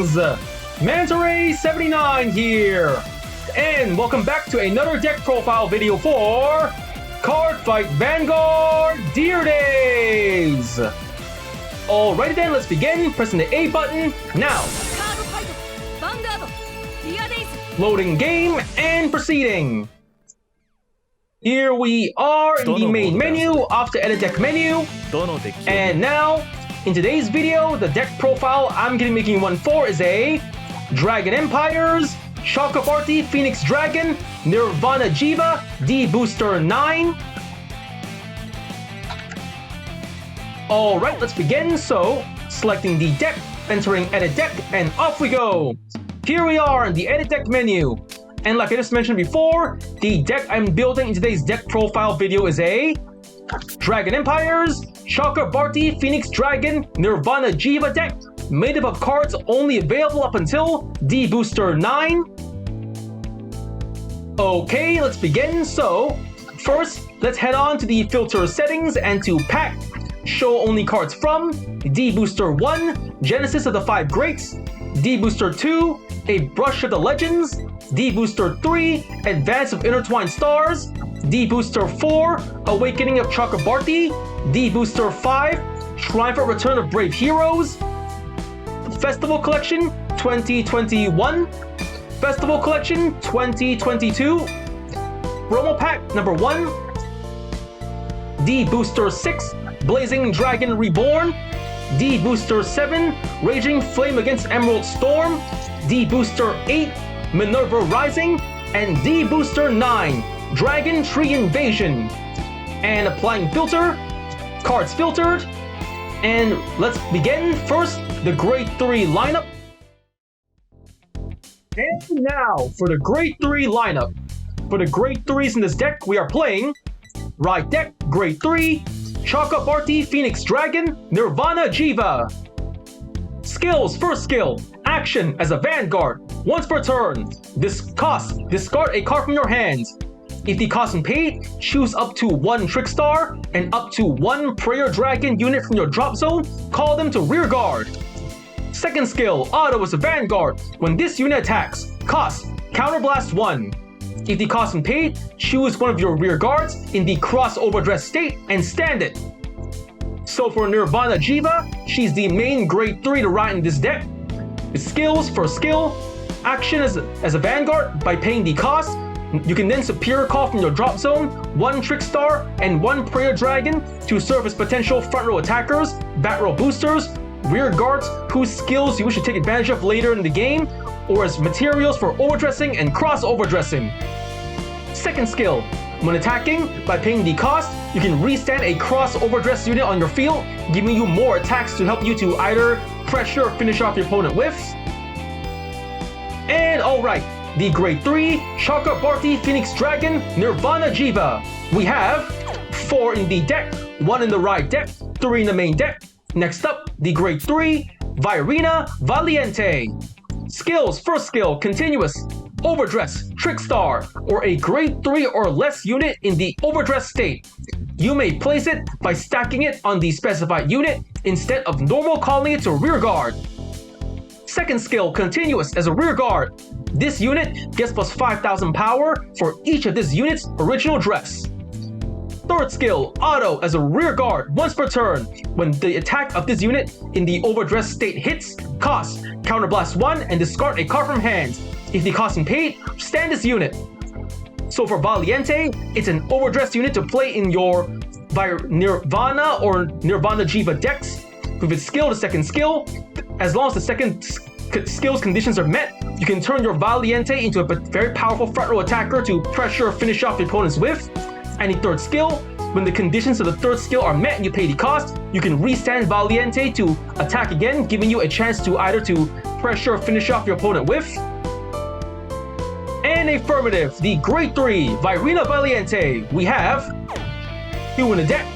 Pals! Manta79 here! And welcome back to another deck profile video for Cardfight Vanguard Deer Days! Alrighty then, let's begin pressing the A button now. Vanguard, Deer Days. Loading game and proceeding. Here we are in the main menu of the edit deck menu. And now, in today's video, the deck profile I'm going to be making one for is a Dragon Empires, Chakrabarthi, Phoenix Dragon, Nirvana Jheva, D-BT09. Alright, let's begin. So, selecting the deck, entering edit deck, and off we go. Here we are in the edit deck menu. And like I just mentioned before, the deck I'm building in today's deck profile video is a Dragon Empires, Chakrabarthi, Phoenix Dragon, Nirvana Jheva deck, made up of cards only available up until D-BT09. Okay, let's begin. So, first, let's head on to the filter settings and to pack. Show only cards from D-BT1, Genesis of the Five Greats, D-BT2, A Brush of the Legends, D-BT3, Advance of Intertwined Stars, D-BT4, Awakening of Chakrabarthi, D-BT5, Triumphant Return of Brave Heroes, Festival Collection 2021, Festival Collection 2022, Promo Pack number 1, D-BT6, Blazing Dragon Reborn, D-BT7, Raging Flame Against Emerald Storm, D-BT8, Minerva Rising, and D-BT9, Dragon Tree Invasion. And applying filter, cards filtered, and let's begin. First, the Grade 3 lineup. And now, for the Grade 3 lineup. For the Grade 3s in this deck, we are playing Ride Deck, Grade 3, Chakrabarthi, Phoenix Dragon, Nirvana Jheva. Skills, first skill, action as a Vanguard. Once per turn, discard a card from your hand. If the cost is paid, choose up to one Trickstar and up to one Prayer Dragon unit from your drop zone, call them to rear guard. Second skill, auto as a Vanguard. When this unit attacks, cost, counterblast 1. If the cost is paid, choose one of your rear guards in the X-overDress state and stand it. So for Nirvana Jheva, she's the main Grade 3 to ride in this deck. The skills, for skill, action as a Vanguard. By paying the cost, you can then superior call from your drop zone one Trickstar and one Prayer Dragon to serve as potential front row attackers, back row boosters, rear guards whose skills you wish to take advantage of later in the game, or as materials for overdressing and cross-overdressing. Second skill, when attacking, by paying the cost, you can restand a cross-overdress unit on your field, giving you more attacks to help you to either pressure or finish off your opponent with. And alright, the Grade 3, Chakrabarthi, Phoenix Dragon, Nirvana Jheva. We have 4 in the deck, 1 in the ride deck, 3 in the main deck. Next up, the Grade 3, Virina Valiente. Skills, first skill, continuous, overdress, Trickstar, or a Grade 3 or less unit in the overdress state. You may place it by stacking it on the specified unit instead of normal calling it to rear guard. Second skill, continuous as a rear guard. This unit gets plus 5,000 power for each of this unit's original dress. Third skill, auto as a rear guard once per turn. When the attack of this unit in the overdress state hits, cost, counterblast 1 and discard a card from hand. If the cost is paid, stand this unit. So for Valiente, it's an overdress unit to play in your Nirvana or Nirvana Jheva decks. With its skill, the second skill, as long as the second skill's conditions are met, you can turn your Valiente into a very powerful front row attacker to pressure or finish off your opponent's whiff. And the third skill, when the conditions of the third skill are met and you pay the cost, you can restand Valiente to attack again, giving you a chance to either to pressure or finish off your opponent with. And affirmative, the Grade 3, Virina Valiente. We have 2 in the deck.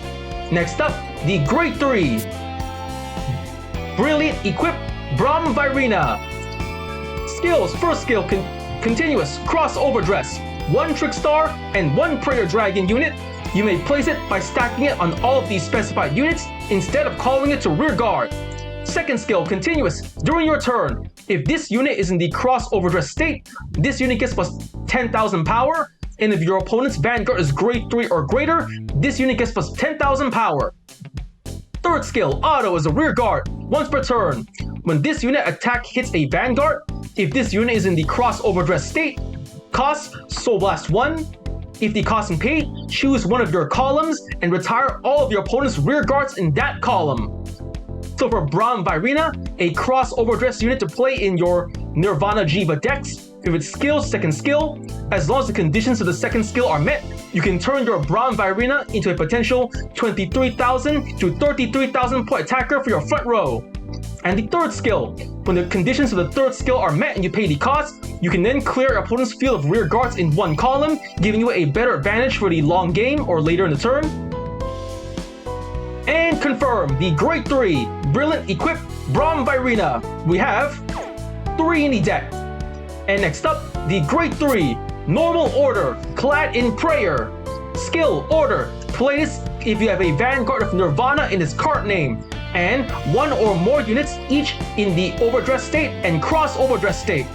Next up, the Grade 3, Brilliant Equip, Brahm Virina. Skills, first skill, continuous, cross-overdress, 1 Trickstar and 1 Prayer Dragon unit. You may place it by stacking it on all of these specified units instead of calling it to rear guard. Second skill, Continuous. During your turn, if this unit is in the X-overDress state, this unit gets plus 10,000 power, and if your opponent's Vanguard is grade 3 or greater, this unit gets plus 10,000 power. Third skill, Auto, is a rear guard. Once per turn, when this unit attack hits a Vanguard, if this unit is in the X-overdress state, cost Soul Blast 1. If the cost and pay, choose one of your columns and retire all of your opponent's rear guards in that column. So for Braum Virina, a X-overdress unit to play in your Nirvana Jheva decks, if it's skill, second skill, as long as the conditions of the second skill are met, you can turn your Braum Virina into a potential 23,000 to 33,000 point attacker for your front row. And the third skill, when the conditions of the third skill are met and you pay the cost, you can then clear your opponent's field of rear guards in one column, giving you a better advantage for the long game or later in the turn. And confirm the grade 3 Brilliant Equipped Braum Virina. We have 3 in the deck. And next up, the grade 3 Normal Order Clad in Prayer. Skill Order. Play this if you have a Vanguard of Nirvana in its card name, and one or more units each in the overdress state and X-overdress state.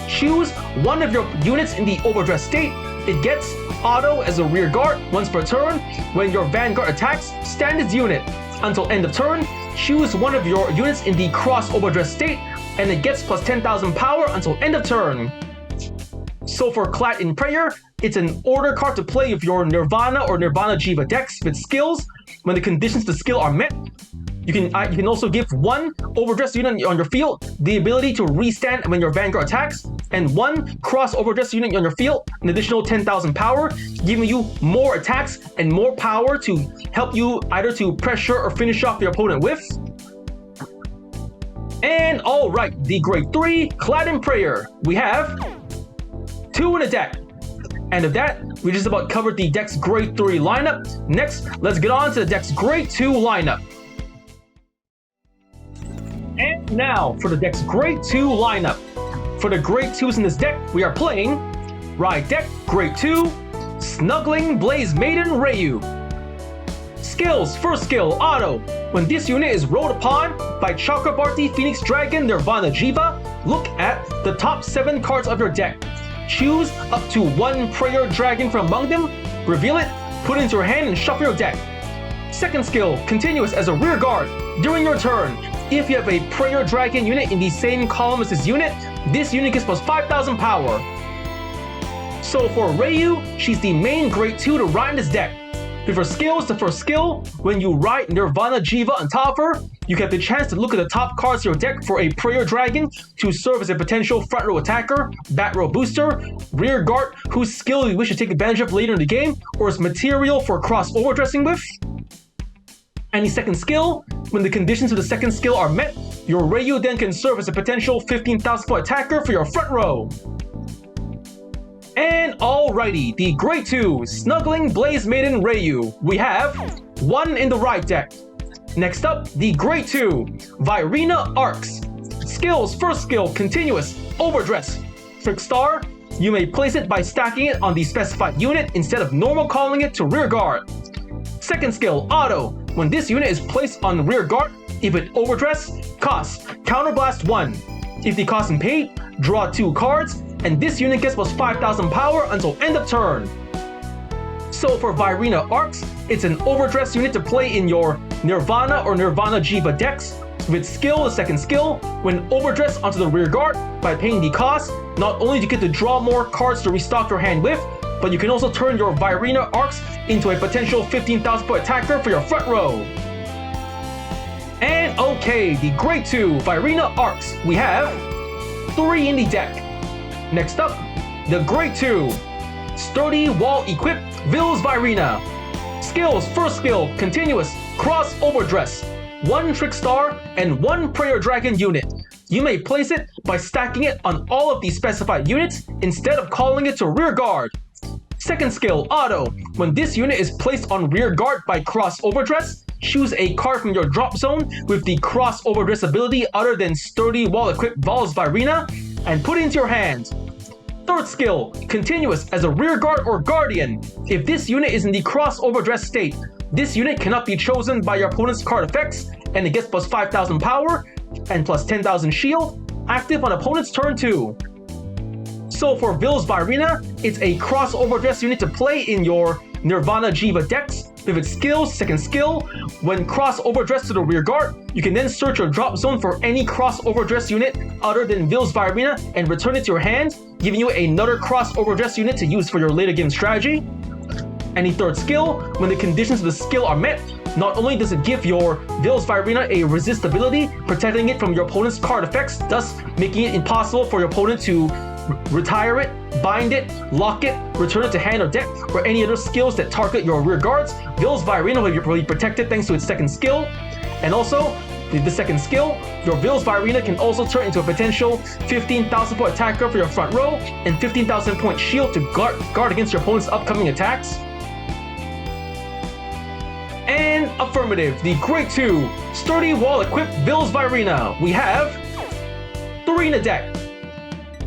Choose one of your units in the overdress state. It gets Auto as a rear guard once per turn. When your Vanguard attacks, stand its unit. Until end of turn, choose one of your units in the X-overdress state, and it gets plus 10,000 power until end of turn. So for Clad in Prayer, it's an order card to play with your Nirvana or Nirvana Jheva decks with skills. When the conditions of the skill are met, you can also give one overdress unit on your field the ability to restand when your Vanguard attacks, and one X-overdress unit on your field an additional 10,000 power, giving you more attacks and more power to help you either to pressure or finish off your opponent with. And alright, the grade 3 Clad in Prayer. We have 2 in the deck. And of that, we just about covered the deck's grade 3 lineup. Next, let's get on to the deck's grade 2 lineup. And now for the deck's grade 2 lineup. For the grade 2s in this deck, we are playing Ride Deck Grade 2, Snuggling Blaze Maiden Ryu. Skills, first skill, Auto. When this unit is rolled upon by Chakrabarthi Phoenix Dragon Nirvana Jheva, look at the top 7 cards of your deck. Choose up to 1 Prayer Dragon from among them, reveal it, put it into your hand and shuffle your deck. Second skill, Continuous as a rear guard. During your turn, if you have a Prayer Dragon unit in the same column as this unit gets plus 5,000 power. So for Ryu, she's the main grade 2 to ride in this deck. With her skills, the first skill, when you ride Nirvana Jheva on top of her, you get the chance to look at the top cards of your deck for a Prayer Dragon to serve as a potential front row attacker, back row booster, rear guard whose skill you wish to take advantage of later in the game, or as material for cross-overdressing with. And the second skill, when the conditions of the second skill are met, your Ryu then can serve as a potential 15,000 point attacker for your front row. And alrighty, the grade 2 Snuggling Blaze Maiden Ryu. We have 1 in the right deck. Next up, the grade 2 Virina Arcs. Skills, first skill, Continuous, Overdress. Trick Star, you may place it by stacking it on the specified unit instead of normal calling it to rear guard. Second skill, Auto. When this unit is placed on rear guard, if it overdress, cost Counterblast 1. If the cost and paid, draw 2 cards, and this unit gets plus 5,000 power until end of turn. So for Virina Arcs, it's an overdress unit to play in your Nirvana or Nirvana Jheva decks. With skill, the second skill, when overdress onto the rear guard, by paying the cost, not only do you get to draw more cards to restock your hand with, but you can also turn your Virina Arcs into a potential 15,000 point attacker for your front row. And okay, the grade 2 Virina Arcs. We have 3 in the deck. Next up, the grade 2 Sturdy Wall Equipped Vils Virina. Skills, first skill, Continuous, X-overdress. 1 Trick Star and 1 Prayer Dragon unit. You may place it by stacking it on all of the specified units instead of calling it to rear guard. Second skill, Auto. When this unit is placed on rear guard by X-overdress, choose a card from your drop zone with the X-overdress ability other than Sturdy Wall Equipped Vils Virina and put it into your hand. Third skill, Continuous as a rear guard or guardian. If this unit is in the X-overdress state, this unit cannot be chosen by your opponent's card effects and it gets plus 5,000 power. and plus 10,000 shield, active on opponent's turn 2. So for Vils Virina, it's a X-overDress unit to play in your Nirvana Jheva decks. With its skills, second skill, when X-overDress to the rear guard, you can then search your drop zone for any X-overdress unit other than Vils Virina and return it to your hand, giving you another X-overdress unit to use for your later game strategy. Any third skill, when the conditions of the skill are met, not only does it give your Vils Virina a resist ability, protecting it from your opponent's card effects, thus making it impossible for your opponent to retire it, bind it, lock it, return it to hand or deck, or any other skills that target your rear guards. Vils Virina will be protected thanks to its second skill. And also, the second skill, your Vils Virina can also turn into a potential 15,000 point attacker for your front row and 15,000 point shield to guard against your opponent's upcoming attacks. And affirmative, the Grade 2 Sturdy Wall Equipped Vils Virina. We have 3 in the deck.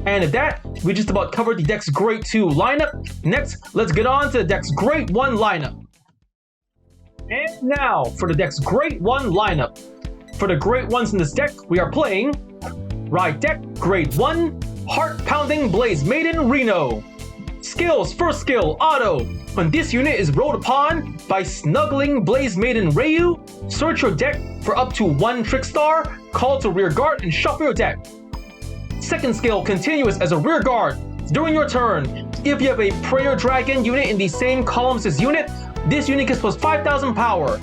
And at that, we just about covered the deck's Grade 2 lineup. Next, let's get on to the deck's Grade 1 lineup. And now, for the deck's Grade 1 lineup. For the Grade 1s in this deck, we are playing Ride Deck Grade 1, Heart Pounding Blaze Maiden Reno. Skills, first skill, Auto. When this unit is rolled upon by Snuggling Blaze Maiden Ryu, search your deck for up to 1 Trick Star, call to rear guard, and shuffle your deck. Second skill, continuous as a rear guard. During your turn, if you have a Prayer Dragon unit in the same columns as unit, this unit gets plus 5,000 power.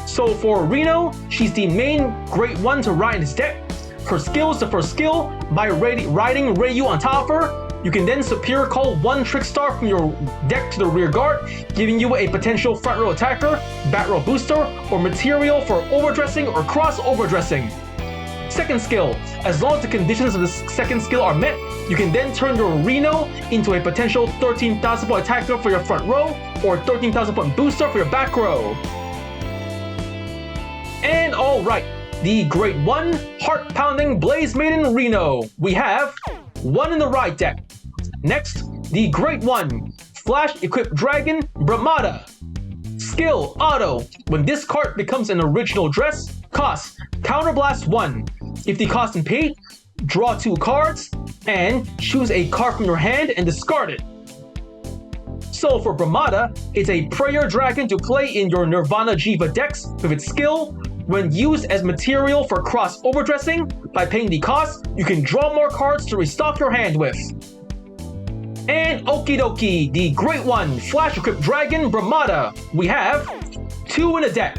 So for Reno, she's the main Grade 1 to ride in this deck. Her skill is the first skill. By riding Ryu on top of her, you can then Superior Call 1 Trick Star from your deck to the rear guard, giving you a potential front row attacker, back row booster, or material for overdressing or X-overdressing. Second skill, as long as the conditions of the second skill are met, you can then turn your Reno into a potential 13,000 point attacker for your front row, or 13,000 point booster for your back row. And alright, the Grade 1 Heart Pounding Blaze Maiden Reno. We have 1 in the ride deck. Next, the Grade 1 Flash Equipped Dragon Brahmada. Skill, Auto. When this card becomes an original dress, cost Counterblast 1. If the cost is paid, draw 2 cards and choose a card from your hand and discard it. So for Brahmada, it's a Prayer Dragon to play in your Nirvana Jheva decks with its skill. When used as material for X-overdressing, by paying the cost, you can draw more cards to restock your hand with. And okie dokie, the Great 1 Flash Equipped Dragon Brahmada. We have 2 in a deck.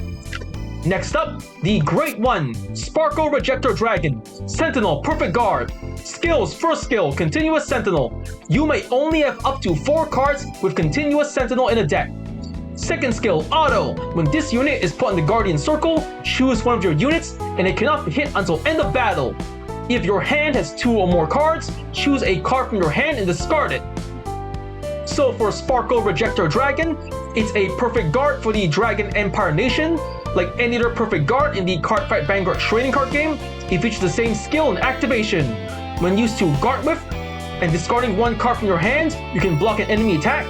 Next up, the Great 1 Sparkle Rejector Dragon Sentinel Perfect Guard. Skills, first skill, Continuous Sentinel. You may only have up to 4 cards with Continuous Sentinel in a deck. Second skill, Auto. When this unit is put in the Guardian Circle, choose one of your units and it cannot be hit until end of battle. If your hand has 2 or more cards, choose a card from your hand and discard it. So for Sparkle Rejector Dragon, it's a perfect guard for the Dragon Empire Nation. Like any other perfect guard in the Cardfight Vanguard trading card game, it features the same skill and activation. When used to guard with and discarding 1 card from your hand, you can block an enemy attack.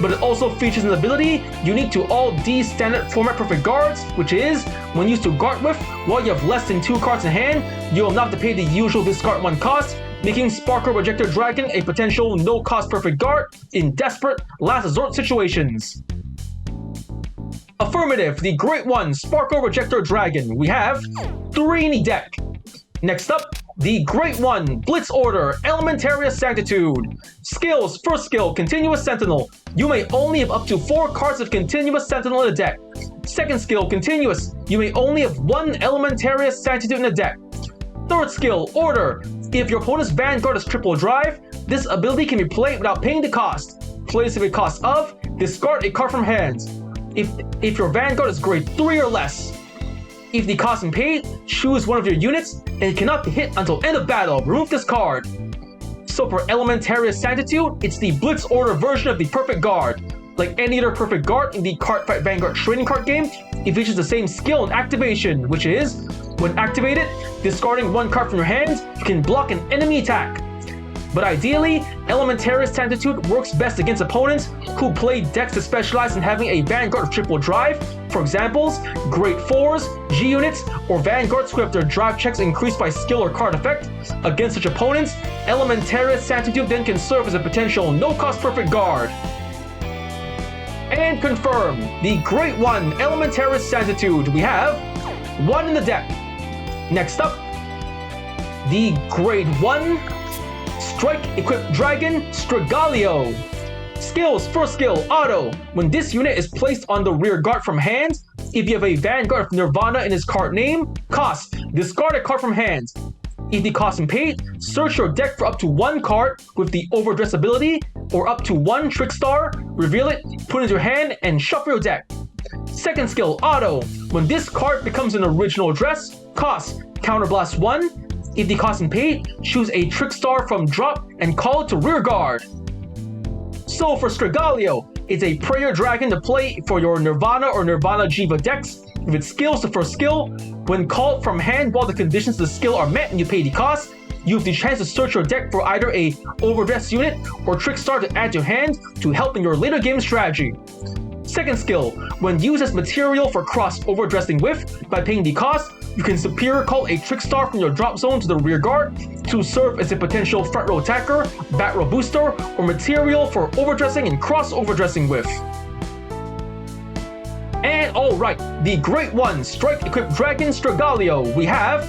But it also features an ability unique to all D standard format perfect guards, which is, when used to guard with, while you have less than 2 cards in hand, you will not have to pay the usual discard 1 cost, making Sparkle Rejector Dragon a potential no-cost perfect guard in desperate, last resort situations. Affirmative, the Great 1 Sparkle Rejector Dragon. We have 3 in the deck. Next up, the Great 1 Blitz Order Elementaria Sanctitude. Skills, first skill, Continuous Sentinel. You may only have up to 4 cards of Continuous Sentinel in the deck. Second skill, Continuous. You may only have 1 Elementaria Sanctitude in the deck. Third skill, Order. If your opponent's Vanguard is triple drive, this ability can be played without paying the cost. Play this with a cost of, discard a card from hand. If your Vanguard is Grade 3 or less. If the cost is paid, choose one of your units, and it cannot be hit until end of battle. Remove this card. So for Elementaria Sanctitude, it's the Blitz Order version of the Perfect Guard. Like any other Perfect Guard in the Cardfight Vanguard trading card game, it features the same skill and activation, which is, when activated, discarding 1 card from your hand, you can block an enemy attack. But ideally, Elementaris Sanctitude works best against opponents who play decks that specialize in having a Vanguard of triple drive. For examples, Great 4s, G units, or Vanguards who have their drive checks increased by skill or card effect. Against such opponents, Elementaris Sanctitude then can serve as a potential no-cost perfect guard. And confirm, the Great 1 Elementaris Sanctitude. We have 1 in the deck. Next up, the Grade 1 Strike Equipped Dragon Strigalio. Skills, first skill, auto. When this unit is placed on the rear guard from hand, if you have a Vanguard of Nirvana in his card name, cost, discard a card from hand. If the cost and paid, search your deck for up to 1 card with the overdress ability, or up to 1 trick star, reveal it, put it into your hand, and shuffle your deck. Second skill, auto. When this card becomes an original dress, cost, counterblast 1. If the cost and paid, choose a trick star from drop and call it to rear guard. So for Strigalio, it's a prayer dragon to play for your Nirvana or Nirvana Jheva decks. If its skills, the first skill, when called from hand while the conditions of the skill are met and you pay the cost, you have the chance to search your deck for either a overdress unit or trick star to add to your hand to help in your later game strategy. Second skill, when used as material for cross overdressing with, by paying the cost, you can superior call a trick star from your drop zone to the rear guard to serve as a potential front row attacker, back row booster, or material for overdressing and cross overdressing with. And alright, the Great 1 Strike Equipped Dragon Strigalio. We have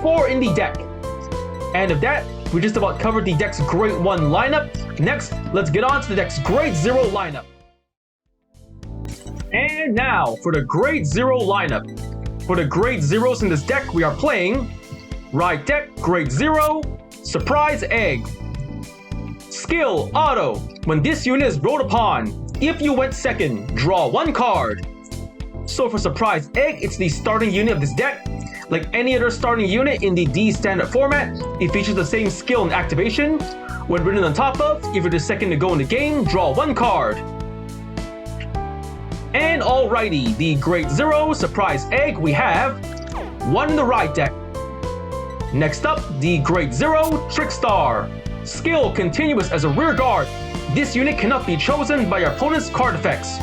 4 in the deck. And of that, we just about covered the deck's Great 1 lineup. Next, let's get on to the deck's Grade 0 lineup. And now, for the Grade 0 lineup. For the Grade 0s in this deck, we are playing Ride Deck, Grade 0, Surprise Egg. Skill, auto. When this unit is rolled upon, if you went second, draw 1 card. So for Surprise Egg, it's the starting unit of this deck. Like any other starting unit in the D standard format, it features the same skill and activation. When written on top of, if you're the second to go in the game, draw 1 card. And alrighty, the Grade 0 Surprise Egg, we have 1 in the Ride deck. Next up, the Grade 0 Trick Star. Skill, continuous as a rear guard. This unit cannot be chosen by your opponent's card effects.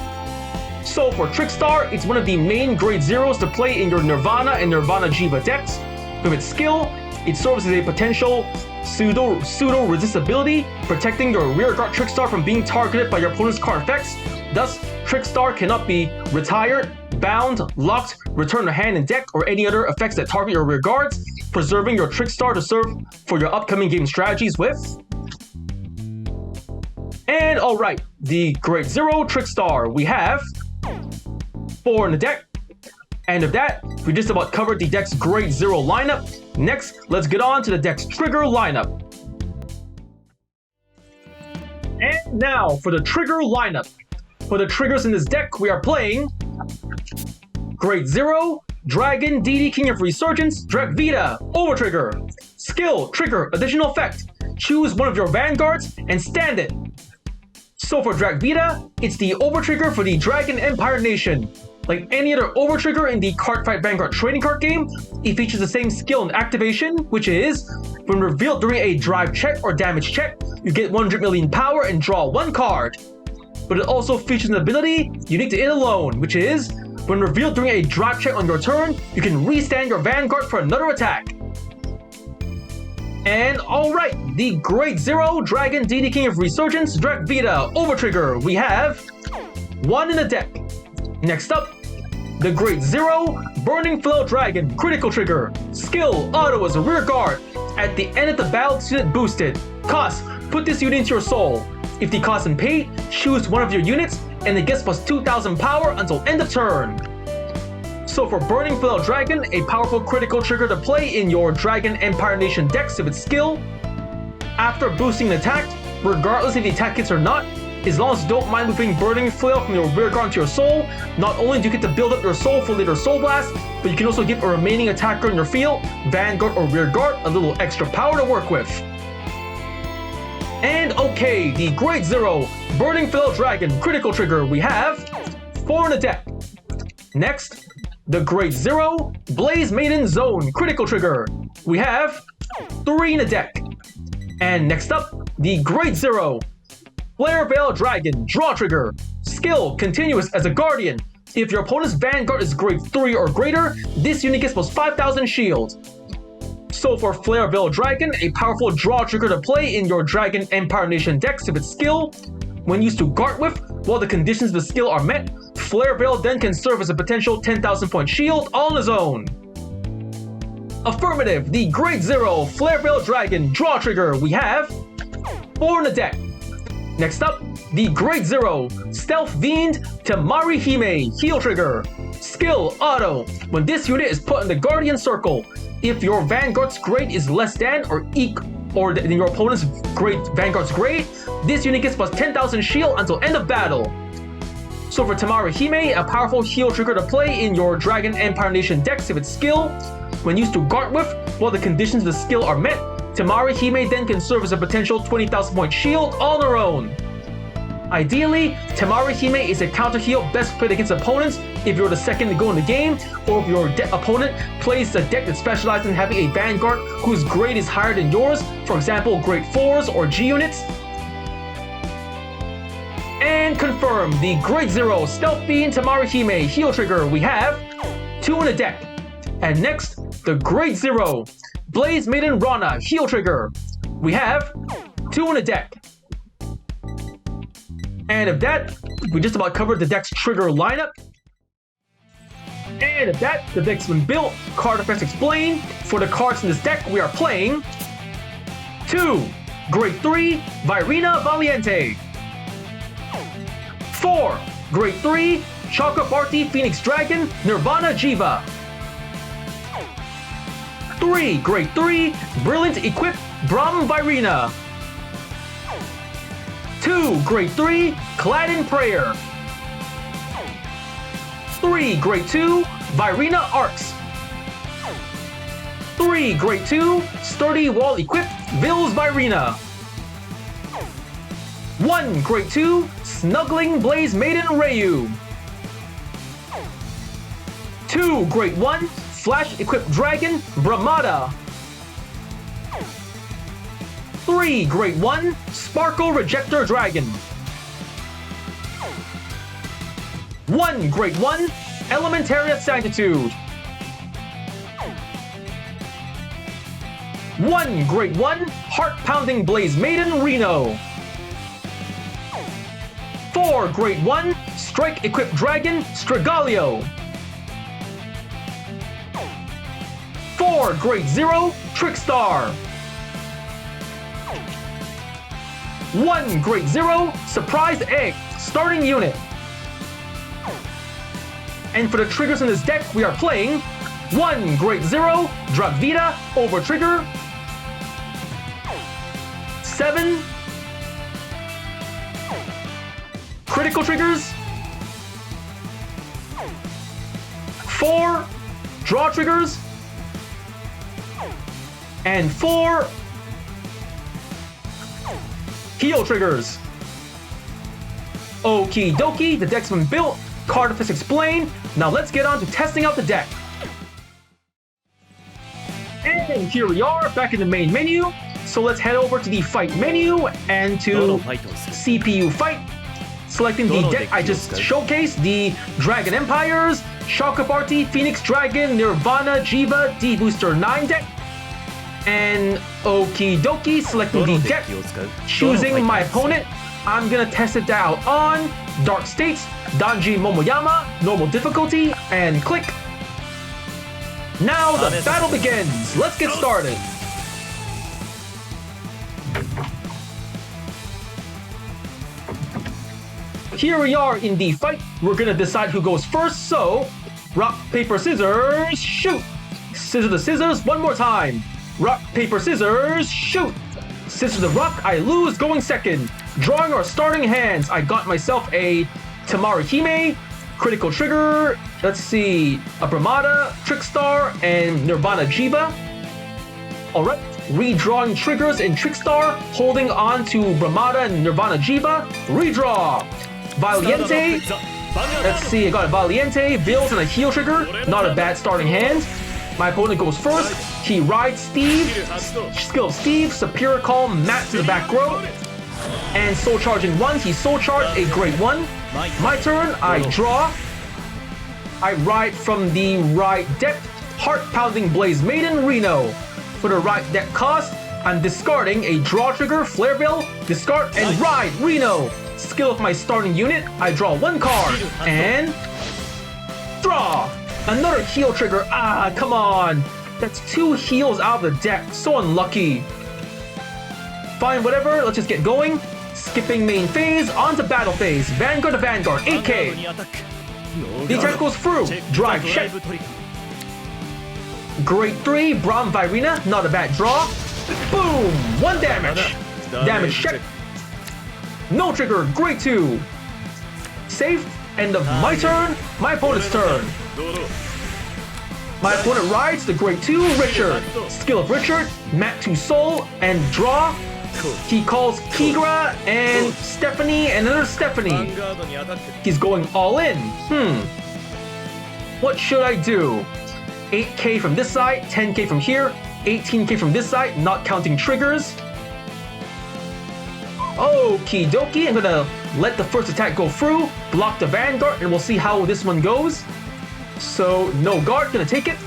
So for Trick Star, it's one of the main Grade 0s to play in your Nirvana and Nirvana Jheva decks. With its skill, it serves as a potential pseudo resist ability, protecting your rear guard Trick Star from being targeted by your opponent's card effects. Thus, Trick Star cannot be retired, bound, locked, returned to hand and deck, or any other effects that target your rear guards, preserving your Trick Star to serve for your upcoming game strategies with. And alright, the Grade 0 Trick Star. We have 4 in the deck. And of that, we just about covered the deck's Grade 0 lineup. Next, let's get on to the deck's trigger lineup. And now for the trigger lineup. For the triggers in this deck, we are playing Grade 0, Dragon DD King of Resurgence, Drakvita, Overtrigger. Skill, trigger, additional effect. Choose one of your Vanguards and stand it. So for Drakvita, it's the Overtrigger for the Dragon Empire Nation. Like any other Overtrigger in the Cardfight Vanguard trading card game, it features the same skill and activation, which is, when revealed during a drive check or damage check, you get 100 million power and draw 1 card. But it also features an ability unique to it alone, which is, when revealed during a drive check on your turn, you can restand your Vanguard for another attack. And alright, the Grade 0 Dragon DD King of Resurgence, Drakvita, Overtrigger. We have 1 in the deck. Next up, the Grade 0 Burning Flail Dragon, Critical Trigger. Skill, auto as a rear guard. At the end of the battle, this unit boosted. Cost, put this unit into your soul. If the cost and paid, choose one of your units, and it gets plus 2,000 power until end of turn. So for Burning Flail Dragon, a powerful critical trigger to play in your Dragon Empire Nation decks of its skill. After boosting an attack, regardless if the attack hits or not, as long as you don't mind moving Burning Flail from your rear guard to your soul, not only do you get to build up your soul for later Soul Blast, but you can also give a remaining attacker in your field, Vanguard or rear guard, a little extra power to work with. And okay, the Grade 0 Burning Flail Dragon Critical Trigger, we have 4 in the deck. Next, the Grade 0 Blaze Maiden Zone Critical Trigger, we have 3 in the deck. And next up, the Grade 0. Flare Veil Dragon, draw trigger. Skill, continuous as a guardian. If your opponent's Vanguard is grade 3 or greater, this unit gets plus 5,000 shield. So for Flare Veil Dragon, a powerful draw trigger to play in your Dragon Empire Nation decks with its skill. When used to guard with, while the conditions of the skill are met, Flare Veil then can serve as a potential 10,000 point shield on its own. Affirmative, the Grade 0 Flare Veil Dragon, draw trigger. We have 4 in the deck. Next up, the Grade 0 Stealth Fiend Temari Hime, heal trigger. Skill, auto. When this unit is put in the Guardian Circle, if your Vanguard's grade is less than or equal than your opponent's Vanguard's grade, this unit gets plus 10,000 shield until end of battle. So for Temari Hime, a powerful heal trigger to play in your Dragon Empire Nation decks with its skill. When used to guard with, while the conditions of the skill are met, Temari Hime then can serve as a potential 20,000 point shield on her own. Ideally, Temari Hime is a counter heal best played against opponents if you're the second to go in the game, or if your opponent plays a deck that specializes in having a Vanguard whose grade is higher than yours, for example grade 4s or G units. And confirm, the Grade 0 Stealth Fiend Temari Hime heal trigger. We have 2 in the deck. And next, the Grade 0 Blaze Maiden Rana heal trigger. We have 2 in the deck. And of that, we just about covered the deck's trigger lineup. And of that, the deck's been built. Cardfight explained. For the cards in this deck, we are playing 2 Grade 3 Virina Valiente. 4 Grade 3 Chakrabarthi Phoenix Dragon Nirvana Jheva. 3 Grade 3 Brilliant Equip Brahm Virina. 2 Grade 3 Clad in Prayer. 3 Grade 2 Virina Arcs. 3 Grade 2 Sturdy Wall Equip Vils Virina. 1 Grade 2 Snuggling Blaze Maiden Rayu. 2 Grade 1 Flash Equipped Dragon Brahmada. 3 Grade 1 Sparkle Rejector Dragon. 1 Grade 1 Elementaria Sanctitude. 1 Grade 1 Heart Pounding Blaze Maiden Reno. 4 Grade 1 Strike Equipped Dragon Strigalio. 4 Grade 0 Trickstar. 1 Grade 0 Surprise Egg starting unit. And for the triggers in this deck, we are playing 1 Grade 0 Dragvita over trigger. 7 critical triggers. 4 draw triggers. And 4 heal triggers. Okie dokie, the deck's been built, Cardfight explained. Now let's get on to testing out the deck. And here we are, back in the main menu. So let's head over to the fight menu and to CPU fight. Selecting the deck I just showcased, the Dragon Empires, Chakrabarthi, Phoenix Dragon, Nirvana Jheva, D-BT09 deck. And okie dokie, selecting the deck, choosing my opponent. I'm gonna test it out on Dark States, Danji Momoyama, normal difficulty, and click. Now the battle begins. Let's get started. Here we are in the fight. We're gonna decide who goes first, so rock, paper, scissors, shoot. Scissor to scissors, one more time. Rock, paper, scissors, shoot. Scissors to rock, I lose, going second. Drawing our starting hands, I got myself a Temari Hime, critical trigger, let's see, a Brahmada, Trickstar, and Nirvana Jheva. Alright, redrawing triggers in Trickstar, holding on to Brahmada and Nirvana Jheva. Redraw! Valiente, let's see, I got a Valiente, Vils, and a heal trigger, not a bad starting hand. My opponent goes first. He rides Steve. Skill of Steve. Superior Call Matt to the back row. And Soul Charging 1. He Soul Charged a great 1. My turn. I draw. I ride from the right deck. Heart Pounding Blaze Maiden Reno. For the right deck cost, I'm discarding a draw trigger, Flare Veil, discard, and ride Reno. Skill of my starting unit, I draw 1 card. And draw. Another heal trigger. Ah, come on. That's 2 heals out of the deck. So unlucky. Fine, whatever. Let's just get going. Skipping main phase, on to battle phase. Vanguard to Vanguard, 8k. The attack goes through. Drive check. Grade 3, Brahm Virina, not a bad draw. Boom! 1 damage. Damage check. No trigger, grade 2. Safe. End of my turn. My opponent's turn. My opponent rides the grade 2 Richard. Skill of Richard, Matt to Soul, and draw. He calls Kigra and Stephanie and another Stephanie. He's going all in. What should I do? 8k from this side, 10k from here, 18k from this side, not counting triggers. Okie dokie, I'm gonna let the first attack go through, block the Vanguard, and we'll see how this one goes. So, no guard, gonna take it.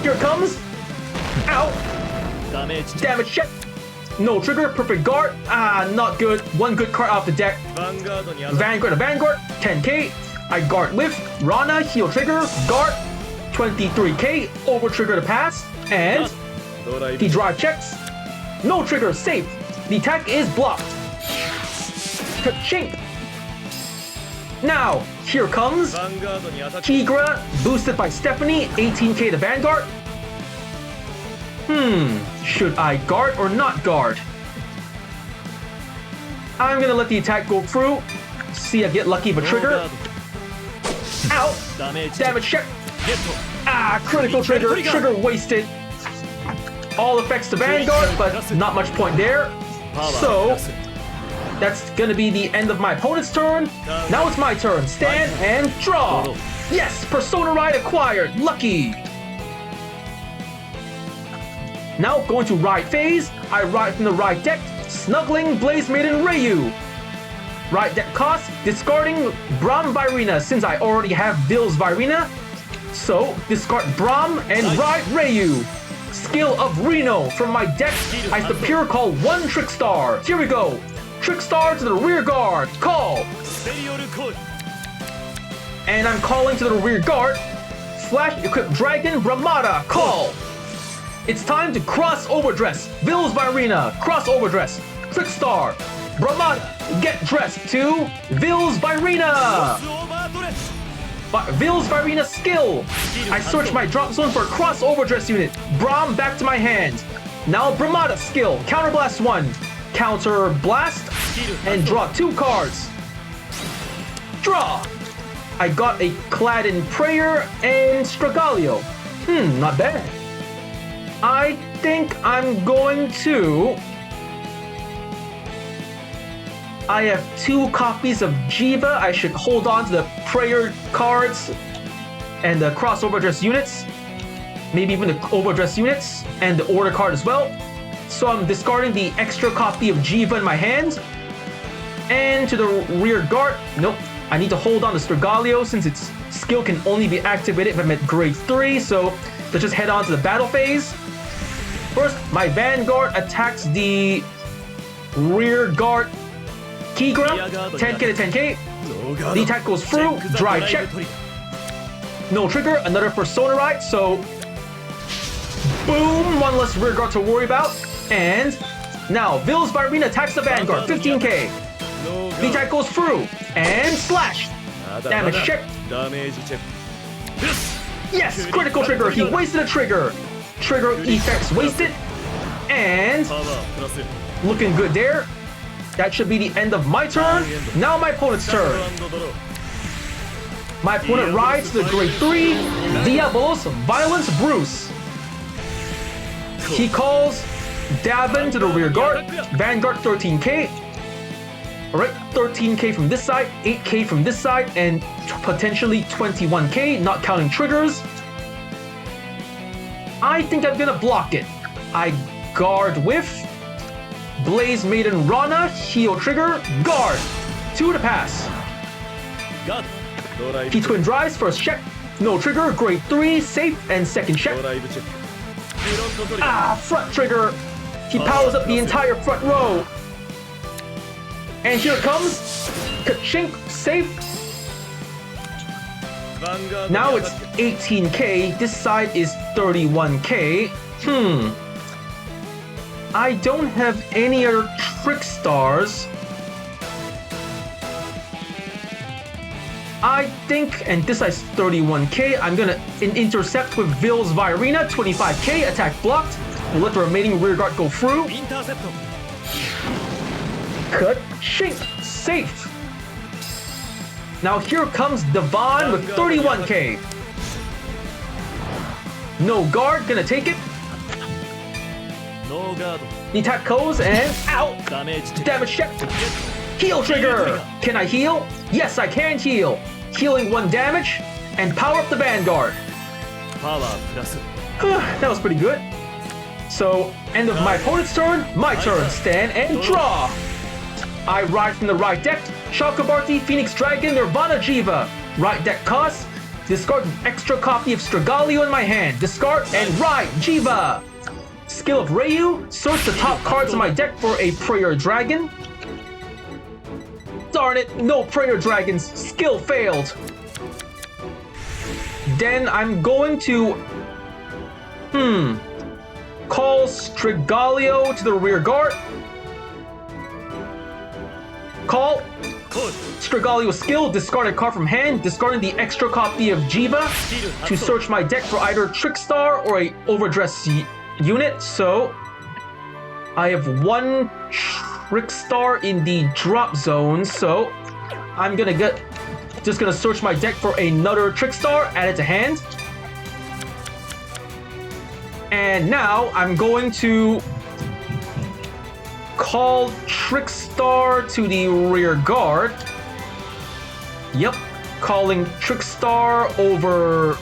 Here it comes. Ow. Damage check. No trigger, perfect guard. Ah, not good. 1 good card off the deck. Vanguard to Vanguard, 10k. I guard with Rana, heal trigger, guard, 23k, over trigger to pass, and he drive checks. No trigger, safe. The attack is blocked. Ka-chink. Now, here comes Kigra, boosted by Stephanie, 18k to Vanguard. Should I guard or not guard? I'm gonna let the attack go through. See, I get lucky with a trigger. Ow! Damage check. Ah, critical trigger. Trigger wasted. All effects to Vanguard, but not much point there. So, that's gonna be the end of my opponent's turn. Now it's my turn. Stand and draw. Yes, Persona Ride acquired. Lucky. Now going to ride phase. I ride from the right deck. Snuggling Blaze Maiden Ryu. Right deck cost, discarding Brahm Virina since I already have Bill's Virina. So, discard Brahm and ride Ryu. Skill of Reno. From my deck, I Superior Call 1 Trickstar. Here we go. Trickstar to the rear guard. Call. And I'm calling to the rear guard. Flash Equip Dragon Brahmada. Call. It's time to X-overDress. Bill's Virina. X-overDress. Trickstar. Brahmada, get dressed to Vill's Virina! Vill's Virina skill! I search my drop zone for a X-overDress unit. Brahm back to my hand. Now Brahmada skill, Counter Blast 1. Counter Blast, and draw 2 cards. Draw! I got a Clad in Prayer and Stragaglio. Not bad. I think I'm going to... I have 2 copies of Jheva. I should hold on to the prayer cards and the X-overDress units. Maybe even the overdress units and the order card as well. So I'm discarding the extra copy of Jheva in my hand. And to the rear guard, nope. I need to hold on to Stragaglio since its skill can only be activated if I'm at grade 3. So let's just head on to the battle phase. First, my Vanguard attacks the rear guard Kigra, 10k to 10k. The attack goes through, drive check. No trigger, another Persona Ride, so boom, 1 less rear guard to worry about. And now Vill's Virina attacks the Vanguard, 15k. The attack goes through, and slash. Damage check. Yes, critical trigger, he wasted a trigger. Trigger effects wasted. And looking good there. That should be the end of my turn. Now my opponent's turn. My opponent rides the grade 3 Diabolos Violence Bruce. He calls Davin to the rear guard. Vanguard 13k. Alright, 13k from this side, 8k from this side, and potentially 21k, not counting triggers. I think I'm gonna block it. I guard with Blaze Maiden Rana, heal trigger, guard. 2 to pass. He twin drives, first check. No trigger, grade 3, safe, and second check. Front trigger. He powers up the entire front row. And here it comes. Ka-chink, safe. Now it's 18k. This side is 31k. I don't have any other trick stars. I think, and this side's 31k, I'm gonna intercept with Vils Virina, 25k, attack blocked. We'll let the remaining rear guard go through. Cut, shink, safe. Now here comes Devon with 31k. No guard, gonna take it. The attack goes and out. Damage check. Heal trigger. Can I heal? Yes, I can heal. Healing 1 damage and power up the Vanguard. That was pretty good. So, end of my opponent's turn, my turn. Stand and draw. I ride from the right deck. Chakrabarthi, Phoenix Dragon, Nirvana Jheva. Right deck cost. Discard an extra copy of Stragaglio in my hand. Discard and ride Jheva. Skill of Ryu. Search the top cards of my deck for a Prayer Dragon. Darn it, no Prayer Dragons. Skill failed. Then I'm going to... Call Stragaglio to the rear guard. Call. Stragaglio skill, discard a card from hand, discarding the extra copy of Jheva to search my deck for either Trickstar or a overdress unit. So I have 1 Trickstar in the drop zone, so I'm just gonna search my deck for another Trickstar, add it to hand. And now I'm going to call Trickstar to the rear guard. Yep, calling Trickstar over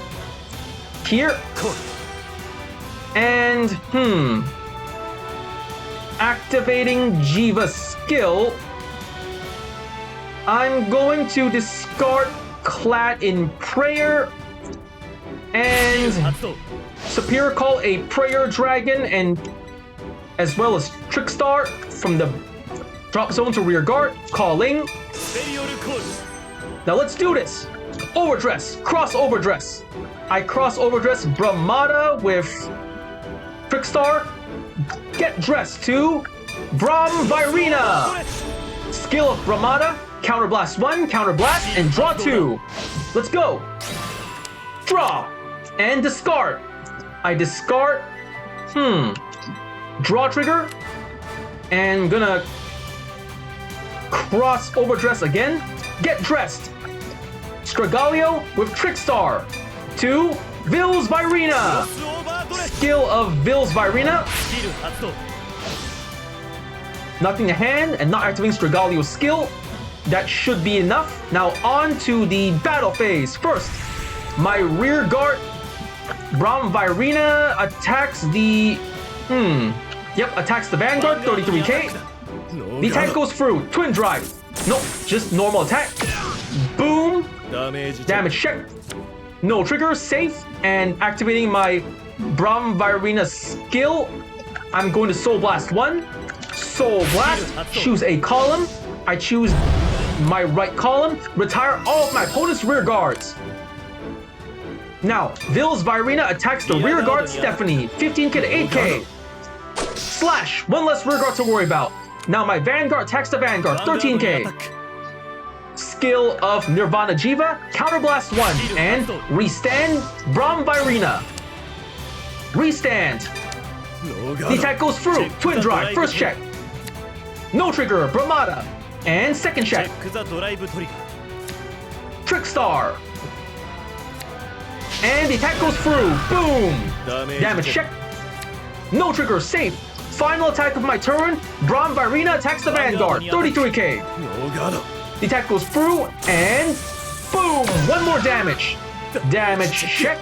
here. And, activating Jheva's skill. I'm going to discard Clad in Prayer and Superior Call a Prayer Dragon and as well as Trickstar from the drop zone to rear guard, calling. Now let's do this. Overdress, cross overdress. I cross overdress Brahmada with Trickstar. Get dressed to Brahm Virina. Skill of Brahmada, counterblast 1, counterblast, and draw 2. Let's go. Draw and discard. I discard. Draw trigger. And gonna cross overdress again. Get dressed. Stragaglio with Trickstar to Vils Virina. Skill of Vils Virina. Nothing to hand and not activating Stragaglio's skill. That should be enough. Now on to the battle phase. First, my rear guard Brahm Virina attacks the attacks the Vanguard, 33k. The attack goes through. Twin drive. Nope, just normal attack. Boom. Damage check. No trigger, safe. And activating my Brahm Virina skill, I'm going to Soul Blast 1. Soul Blast. Choose a column. I choose my right column. Retire all of my opponent's rear guards. Now, Vils Virina attacks the rear guard Stephanie. 15k to 8k. Slash. 1 less rear guard to worry about. Now my Vanguard attacks the Vanguard. 13k. Skill of Nirvana Jheva. Counterblast 1. And restand Brahm Virina. Restand. The attack goes through. Twin drive. First check. No trigger. Brahmada. And second check. Trickstar. And the attack goes through. Boom. Damage check. No trigger. Safe. Final attack of my turn. Braum Virina attacks the Vanguard. 33k. The attack goes through and boom! One more damage. Damage check.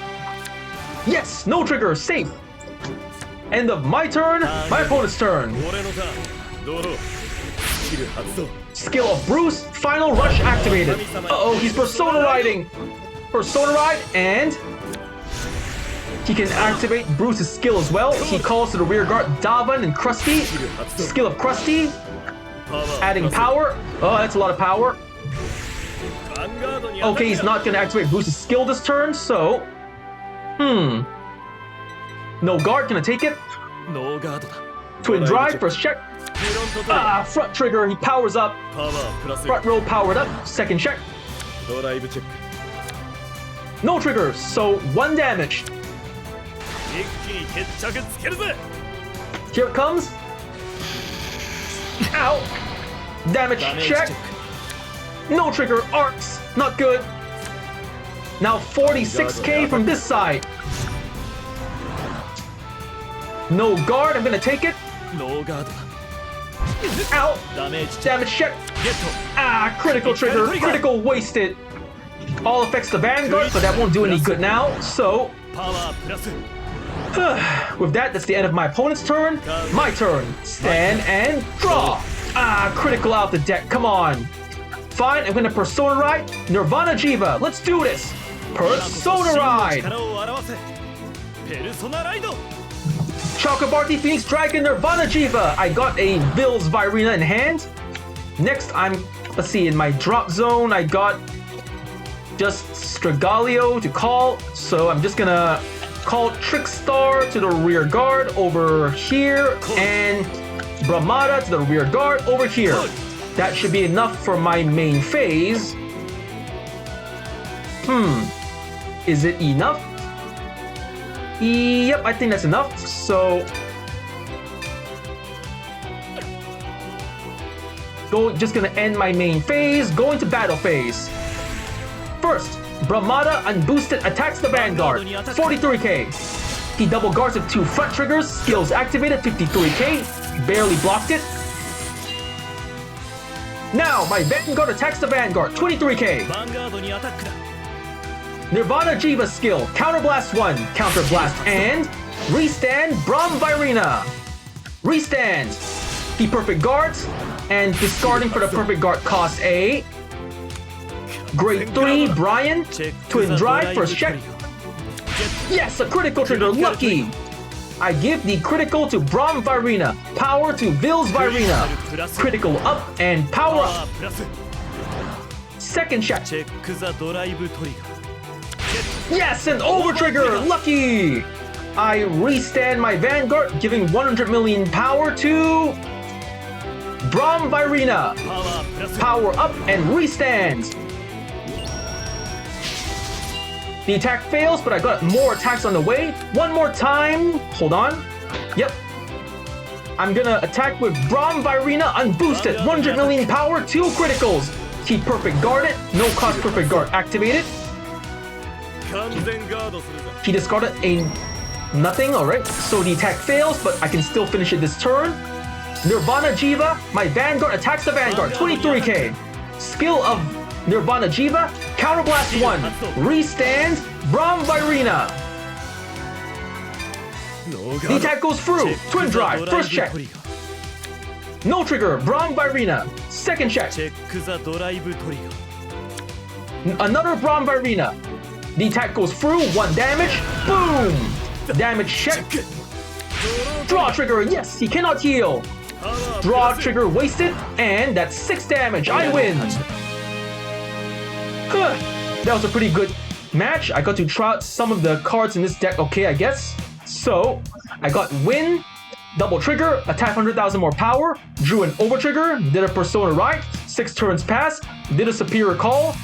Yes, no trigger, safe. End of my turn, my opponent's turn. Skill of Bruce, final rush activated. Uh-oh, he's Persona Riding. Persona Ride, and he can activate Bruce's skill as well. He calls to the rear guard Davan and Krusty. Skill of Krusty, adding power. Oh, that's a lot of power. Okay, he's not gonna activate Bruce's skill this turn, so... No guard, gonna take it. Twin drive, first check. Front trigger, he powers up. Front row powered up, second check. No trigger, so 1 damage. Here it comes. Ow. Damage check. No trigger, arcs, not good. Now 46k from this side. No guard, I'm gonna take it. Ow! Damage check. Critical trigger, critical wasted. All affects the Vanguard, but that won't do any good now, so... With that, that's the end of my opponent's turn. My turn. Stand and draw. Critical out the deck, come on. Fine, I'm gonna Persona Ride Nirvana Jheva. Let's do this. Persona Ride. Chakrabarthi Phoenix Dragon Nirvana Jheva. I got a Vils Virina in hand. Next, let's see, in my drop zone, I got just Strigallio to call. So I'm just gonna call Trickstar to the rear guard over here and Brahmada to the rear guard over here. That should be enough for my main phase. Is it enough? Yep, I think that's enough. So... just gonna end my main phase, go into battle phase. First, Brahmada unboosted attacks the Vanguard, 43k. He double guards with 2 front triggers, skills activated, 53k. Barely blocked it. Now, my Vanguard attacks the Vanguard, 23k. Nirvana Jheva skill, Counterblast 1, Counterblast and Restand Braum Virina. Restand. He perfect guards, and discarding for the perfect guard costs a Grade 3 Brian, Twin Drive, first check. Yes, a critical trigger, lucky. I give the critical to Braum Virina, power to Vils Virina. Critical up and power up. Second check. Yes, an overtrigger! Lucky! I restand my Vanguard, giving 100 million power to... Braum Virina. Power up and restand. The attack fails, but I got more attacks on the way. One more time. Hold on. Yep. I'm gonna attack with Braum Virina unboosted. 100 million power, 2 criticals. He perfect guarded. No cost perfect guard activated. He discarded a nothing, alright. So the attack fails, but I can still finish it this turn. Nirvana Jheva, my Vanguard attacks the Vanguard, 23k. Skill of Nirvana Jheva, Counterblast 1, Restand, Braum Virina. The attack goes through, Twin Drive, first check. No trigger, Braum Virina, second check. Another Braum Virina. The attack goes through, 1 damage, boom! Damage check. Draw trigger, yes, he cannot heal. Draw trigger wasted, and that's 6 damage, I win! That was a pretty good match. I got to try out some of the cards in this deck, okay, I guess. So, I got win, double trigger, attack 100,000 more power, drew an over trigger, did a Persona Ride, 6 turns passed, did a superior call,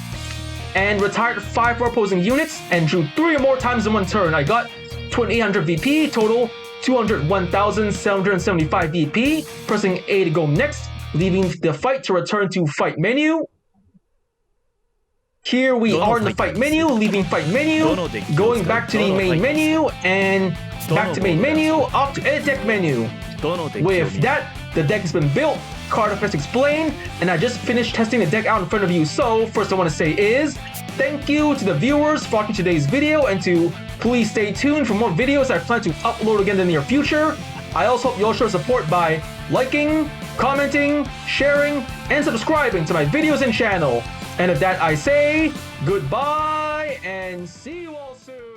and retired 5 for opposing units, and drew 3 or more times in 1 turn. I got 2800 VP, total 201,775 VP, pressing A to go next, leaving the fight to return to fight menu. Here we are in the fight menu, leaving fight menu, going back to the main menu, and back to main menu, off to edit deck menu. With that, the deck has been built, card effects explained, and I just finished testing the deck out in front of you. So first I want to say is, thank you to the viewers for watching today's video, and to please stay tuned for more videos I plan to upload again in the near future. I also hope you'll show support by liking, commenting, sharing, and subscribing to my videos and channel. And with that I say, goodbye and see you all soon.